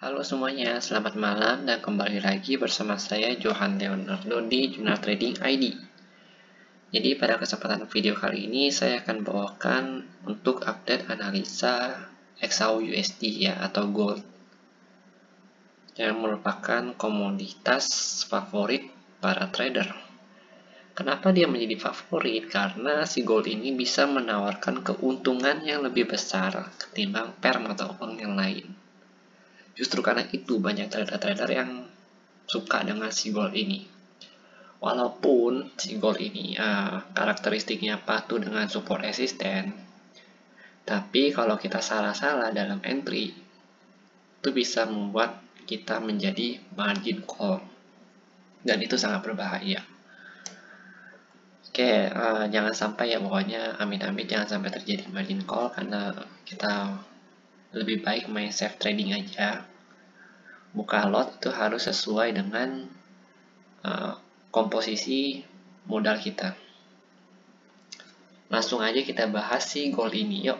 Halo semuanya, selamat malam dan kembali lagi bersama saya Johan Leonardo di Jurnal Trading ID. Jadi pada kesempatan video kali ini saya akan bawakan untuk update analisa XAU-USD ya atau gold yang merupakan komoditas favorit para trader. Kenapa dia menjadi favorit? Karena si gold ini bisa menawarkan keuntungan yang lebih besar ketimbang perm atau uang yang lain. Justru karena itu banyak trader-trader yang suka dengan si gold ini. Walaupun si gold ini karakteristiknya patuh dengan support resisten, tapi kalau kita salah-salah dalam entry, itu bisa membuat kita menjadi margin call. Dan itu sangat berbahaya. Oke, jangan sampai ya pokoknya amit-amit jangan sampai terjadi margin call karena kita lebih baik main safe trading aja. Buka lot itu harus sesuai dengan komposisi modal kita. Langsung aja kita bahas si gold ini yuk.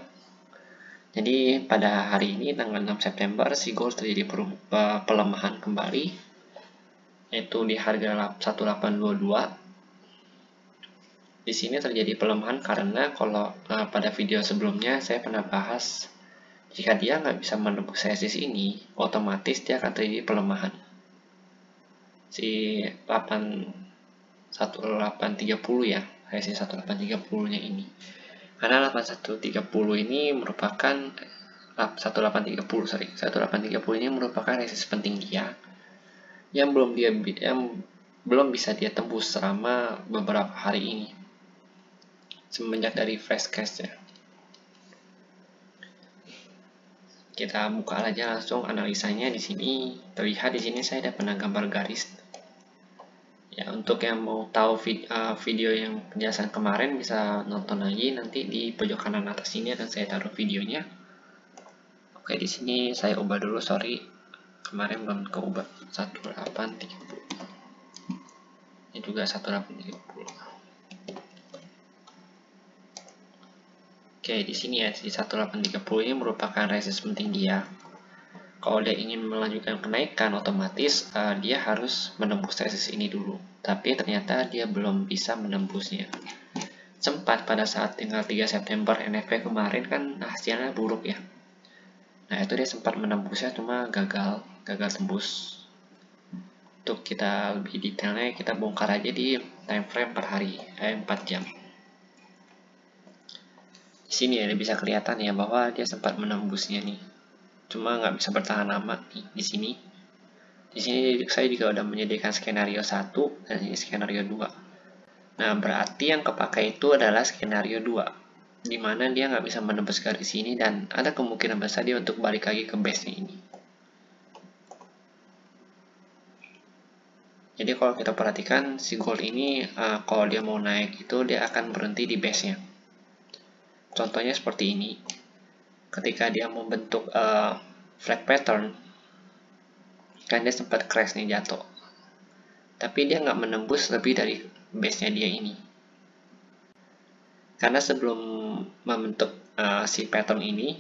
Jadi pada hari ini tanggal 6 September si gold terjadi pelemahan kembali, yaitu di harga 1822. Di sini terjadi pelemahan karena kalau pada video sebelumnya saya pernah bahas jika dia nggak bisa menembus resist ini, otomatis dia akan terjadi pelemahan. Si 1830 ya, resist 1830 nya ini. Karena 1830 ini merupakan 1830 ini merupakan resist penting dia yang belum bisa dia tembus selama beberapa hari ini semenjak dari fresh cash ya. Kita buka aja langsung analisanya. Di sini terlihat, di sini saya ada pernah gambar garis. Ya, untuk yang mau tahu video yang penjelasan kemarin bisa nonton lagi, nanti di pojok kanan atas ini akan saya taruh videonya. Oke, di sini saya ubah dulu, sorry. Kemarin belum keubah 1830. Ini juga 1830. Oke, di sini ya, di 1830 ini merupakan resist penting dia. Kalau dia ingin melanjutkan kenaikan, otomatis dia harus menembus resist ini dulu. Tapi ternyata dia belum bisa menembusnya. Sempat pada saat tanggal 3 September NFP kemarin kan hasilnya buruk ya. Nah, itu dia sempat menembusnya cuma gagal tembus. Untuk kita lebih detailnya kita bongkar aja di time frame per hari, 4 jam. Di sini ya bisa kelihatan ya bahwa dia sempat menembusnya nih. Cuma nggak bisa bertahan lama nih di sini. Di sini saya juga udah menyediakan skenario 1 dan ini skenario 2. Nah, berarti yang kepakai itu adalah skenario 2, di mana dia nggak bisa menembus garis ini dan ada kemungkinan besar dia untuk balik lagi ke base-nya ini. Jadi kalau kita perhatikan si gold ini kalau dia mau naik itu dia akan berhenti di base-nya. Contohnya seperti ini. Ketika dia membentuk flag pattern, kan dia sempat crash nih, jatuh. Tapi dia nggak menembus lebih dari base-nya dia ini. Karena sebelum membentuk si pattern ini,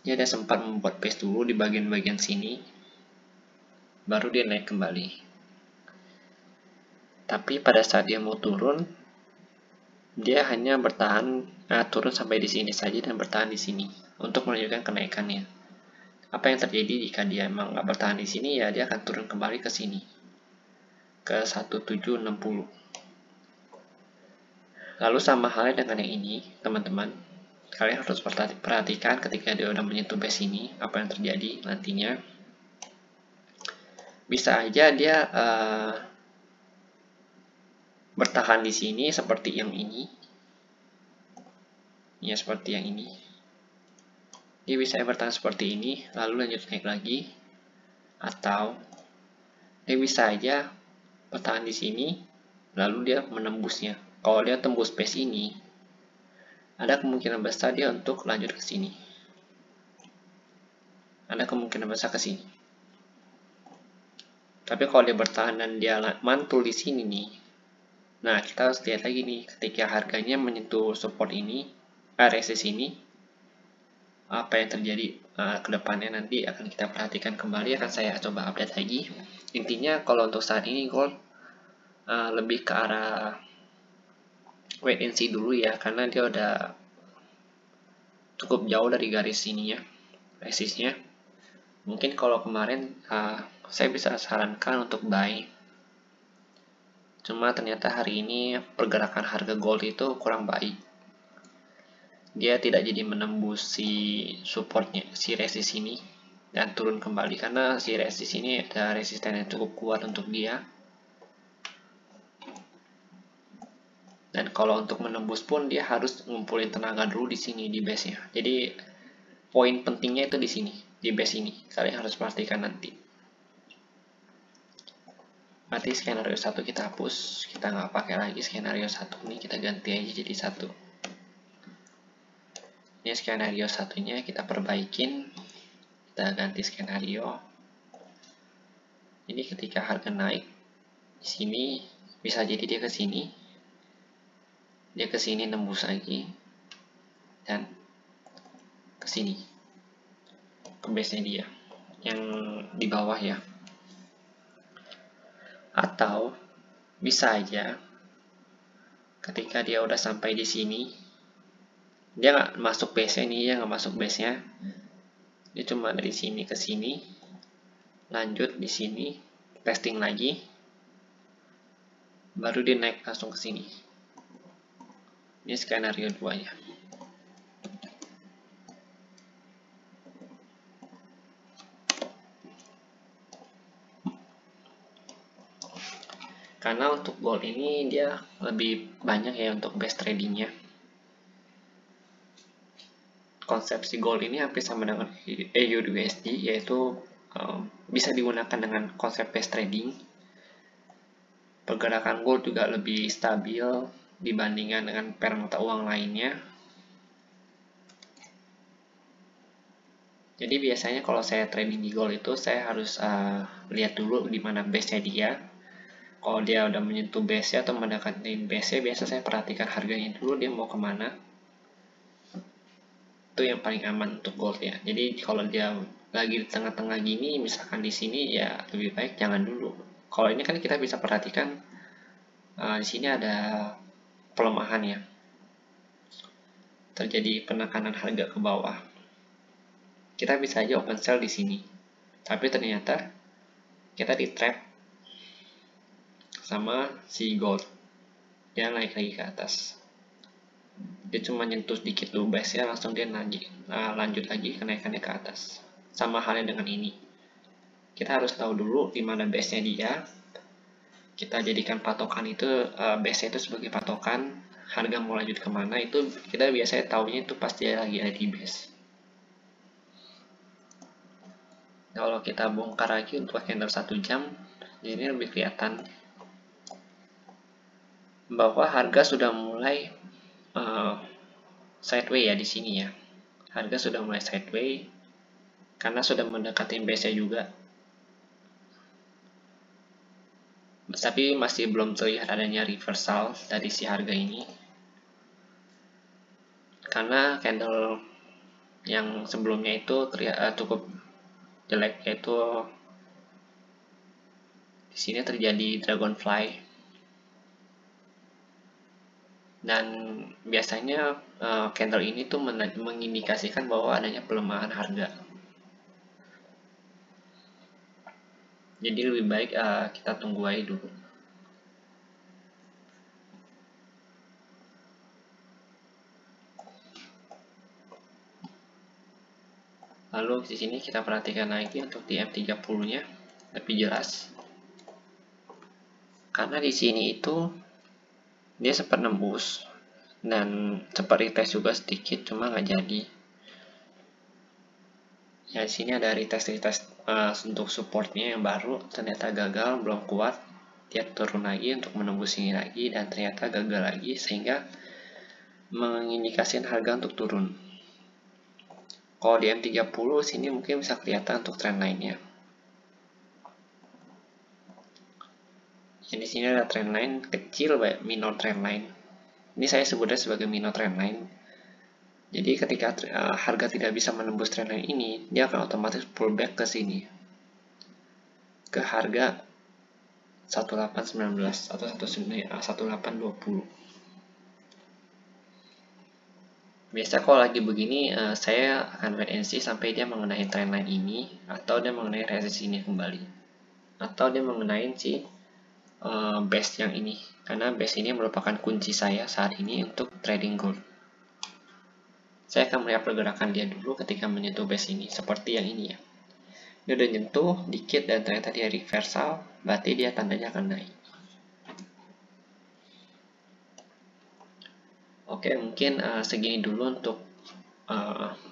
dia ada sempat membuat base dulu di bagian-bagian sini, baru dia naik kembali. Tapi pada saat dia mau turun, dia hanya bertahan turun sampai di sini saja dan bertahan di sini untuk menunjukkan kenaikannya. Apa yang terjadi jika dia emang nggak bertahan di sini, ya dia akan turun kembali ke sini, ke 1760. Lalu sama halnya dengan yang ini, teman-teman. Kalian harus perhatikan ketika dia udah menyentuh base ini, apa yang terjadi nantinya. Bisa aja dia bertahan di sini seperti yang ini. Ya, seperti yang ini. Dia bisa bertahan seperti ini, lalu lanjut naik lagi. Atau dia bisa aja bertahan di sini, lalu dia menembusnya. Kalau dia tembus base ini, ada kemungkinan besar dia untuk lanjut ke sini. Ada kemungkinan besar ke sini. Tapi kalau dia bertahan dan dia mantul di sini nih, nah kita harus lihat lagi nih, ketika harganya menyentuh support ini, resist ini, apa yang terjadi ke depannya nanti akan kita perhatikan kembali, akan saya coba update lagi. Intinya kalau untuk saat ini gold lebih ke arah wait and see dulu ya, karena dia udah cukup jauh dari garis ininya, resistnya. Mungkin kalau kemarin saya bisa sarankan untuk buy, cuma ternyata hari ini pergerakan harga gold itu kurang baik. Dia tidak jadi menembus si supportnya, si resist ini, dan turun kembali karena si resist ini ada resisten yang cukup kuat untuk dia. Dan kalau untuk menembus pun dia harus ngumpulin tenaga dulu di sini di base-nya. Jadi poin pentingnya itu di sini, di base ini. Kalian harus perhatikan nanti. Berarti skenario 1 kita hapus, kita nggak pakai lagi skenario 1 ini, kita ganti aja jadi 1. Ini skenario satunya kita perbaikin, kita ganti skenario. Ini ketika harga naik di sini bisa jadi dia ke sini. Dia ke sini nembus lagi dan ke sini. Ke base-nya dia yang di bawah ya. Atau bisa aja ketika dia udah sampai di sini, dia nggak masuk base-nya nih, ya nggak masuk base-nya. Dia cuma dari sini ke sini, lanjut di sini, testing lagi, baru dia naik langsung ke sini. Ini skenario 2 ya. Karena untuk gold ini dia lebih banyak ya untuk base tradingnya. Konsep si gold ini hampir sama dengan EURUSD, yaitu bisa digunakan dengan konsep base trading. Pergerakan gold juga lebih stabil dibandingkan dengan pair mata uang lainnya. Jadi biasanya kalau saya trading di gold itu saya harus lihat dulu di mana base-nya dia. Kalau dia udah menyentuh base atau mendekati base, biasa saya perhatikan harganya dulu, dia mau kemana. Itu yang paling aman untuk gold ya. Jadi kalau dia lagi di tengah-tengah gini, misalkan di sini, ya lebih baik jangan dulu. Kalau ini kan kita bisa perhatikan di sini ada pelemahan ya, terjadi penekanan harga ke bawah. Kita bisa aja open sell di sini, tapi ternyata kita di trap sama si gold, dia naik lagi ke atas. Dia cuma nyentuh sedikit dulu base ya, langsung dia lanjut lagi kenaikannya ke atas. Sama halnya dengan ini, kita harus tahu dulu di mana base-nya dia. Kita jadikan patokan itu, base-nya itu sebagai patokan. Harga mau lanjut kemana itu kita biasanya tahunya itu pasti lagi ada di base. Kalau kita bongkar lagi untuk candle 1 jam, ini lebih kelihatan bahwa harga sudah mulai sideways ya di sini ya. Harga sudah mulai sideways karena sudah mendekati base-nya juga. Tapi masih belum terlihat adanya reversal dari si harga ini. Karena candle yang sebelumnya itu cukup jelek, yaitu di sini terjadi dragonfly. Dan biasanya candle ini tuh mengindikasikan bahwa adanya pelemahan harga. Jadi lebih baik kita tunggu aja dulu. Lalu di sini kita perhatikan lagi untuk di M30-nya lebih jelas. Karena di sini itu dia sempat nembus dan sempat retest juga sedikit, cuma nggak jadi. Ya di sini ada retest untuk supportnya yang baru, ternyata gagal, belum kuat. Dia turun lagi untuk menembus ini lagi dan ternyata gagal lagi, sehingga mengindikasikan harga untuk turun. Kalau di M30 sini mungkin bisa kelihatan untuk trendline-nya. Di sini ada trendline kecil, minor trendline. Ini saya sebutnya sebagai minor trendline. Jadi ketika harga tidak bisa menembus trendline ini, dia akan otomatis pullback ke sini, ke harga 1819 atau 1820. Biasa kalau lagi begini, saya akan wait and see sampai dia mengenai trendline ini, atau dia mengenai resist ini kembali, atau dia mengenai si base yang ini, karena base ini merupakan kunci saya saat ini untuk trading gold. Saya akan melihat pergerakan dia dulu ketika menyentuh base ini, seperti yang ini ya. Dia udah nyentuh dikit dan ternyata dia reversal, berarti dia tandanya akan naik. Oke, mungkin segini dulu untuk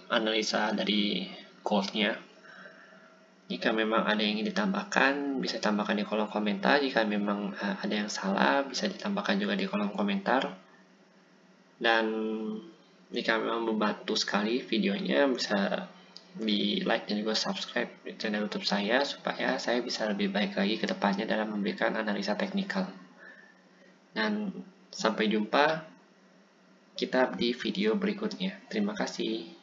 analisa dari goldnya. Jika memang ada yang ingin ditambahkan, bisa tambahkan di kolom komentar. Jika memang ada yang salah, bisa ditambahkan juga di kolom komentar. Dan jika memang membantu sekali videonya, bisa di like dan juga subscribe channel YouTube saya supaya saya bisa lebih baik lagi ke depannya dalam memberikan analisa teknikal. Dan sampai jumpa kita di video berikutnya. Terima kasih.